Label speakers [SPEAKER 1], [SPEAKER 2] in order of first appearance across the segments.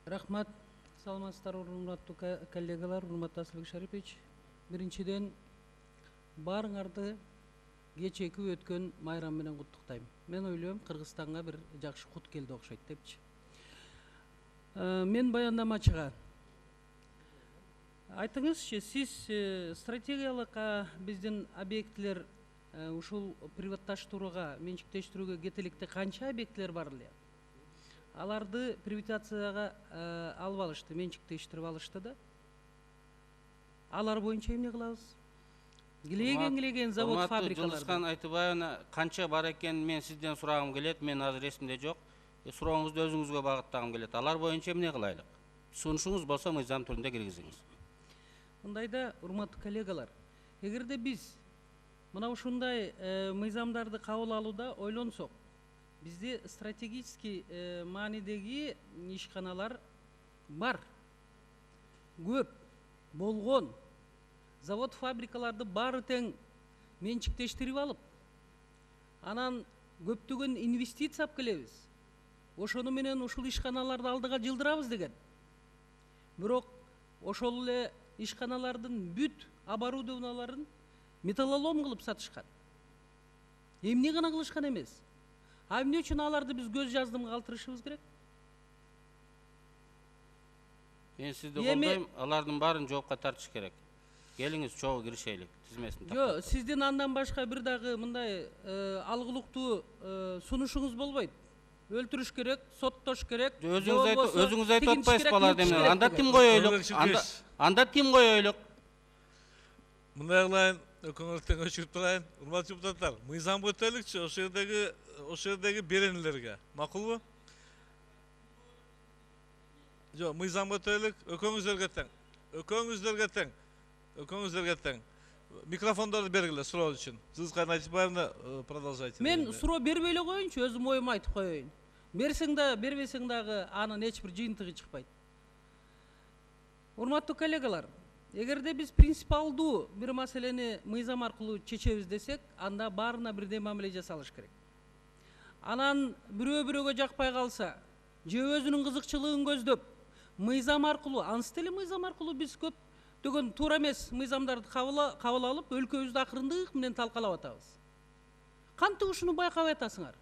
[SPEAKER 1] Рахмат, саламатсыздар, урматтуу коллегалар, урматтуу Асылбек Шарипович. Биринчиден, баарыңарды кечээки өткөн майрам менен куттуктайм. Мен ойлойм, Кыргызстанга бир жакшы кут келди окшойт депчи. Мен баяндамачыга айтыңызчы, сиз стратегиялык биздин объектилер ушул приватташтырууга, менчиктештирүүгө кетеликте канча объектилер бар эле? Аларды приватизацияга алып алышты, менчиктештирип алышты да. Алар боюнча эмне кылабыз? Килеген завод, фабрикалар.
[SPEAKER 2] Жылысхан Айтыбаевна, канча бар экенин мен сизден сурагым келет, мен азыр эсимде жок. Сурооңузду өзүңүзгө багыттагым келет. Алар боюнча эмне кылайлык? Сунушуңуз болсо мыйзам түрүндө киргизиңиз.
[SPEAKER 1] Мындайда, урматтуу коллегалар, эгерде биз мына ушундай мыйзамдарды кабыл алууда ойлонсок, бизде стратегический маанидеги ишканалар бар, көп, болгон. Завод, фабрикаларды баары тең менчиктештирип алып, анан көптөгөн инвестиция алып келебиз. Ошону менен ушул ишканаларды алдыга жылдырабыз деген. Бирок ошол эле ишканалардын бүт оборудованияларын металлолом кылып сатышкан. Эмне гана кылышкан эмес. Эмне үчүн аларды биз көз жаздымга калтырышыбыз керек?
[SPEAKER 2] Мен сизди колдойм, алардын баарын жоопко тартыш керек. Келиңиз чогуу киришелик тизмесин тактап.
[SPEAKER 1] Жок, сиздин андан башка бир дагы мындай алгылыктуу сунушуңуз болбойт. Өлтүрүш керек, соттош керек.
[SPEAKER 2] Өзүңүз айтып атпайсызбы аларды эмне? Анда тим коёйлук. Анда тим коёйлук.
[SPEAKER 3] Мындай кылайын, өкмөттөн өчүрүп турайын. Урматтуу депутаттар, мыйзам өтөлүкчү ошол жердеги беренелерге. Макулбу? Жок, мыйзам өтөлүк, өкмөңүздөргө тең. Өкмөңүздөргө тең. Микрофондорду бергиле суроо үчүн. Жылысхан Айтыбаевна, продолжайте.
[SPEAKER 1] Мен суроо бербей эле коеюнчу, өзүм оюмду айтып коеюн. Берсең да, бербесең дагы анын эч бир жыйынтыгы чыкпайт. Урматтуу коллегалар, эгерде биз принципиалдуу бир маселени мыйзам аркылуу чечебиз десек, анда баарына бирдей мамиле жасалыш керек. Анан бирөө-бирөөгө жакпай калса, же өзүнүн кызыкчылыгын көздөп, мыйзам аркылуу, ансы деле мыйзам аркылуу биз көптөгөн туура эмес мыйзамдарды кабыл алып, өлкөбүздү акырындык менен талкалап атабыз. Кантип ушуну байкабай атасыңар?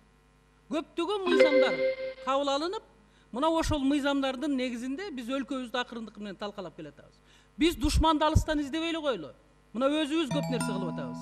[SPEAKER 1] Көптөгөн мыйзамдар кабыл алынып, мына ошол мыйзамдардын негизинде биз өлкөбүздү акырындык менен талкалап келатабыз. Биз душманды алыстан издебей эле коелу. Мына өзүбүз көп нерсе кылып атабыз.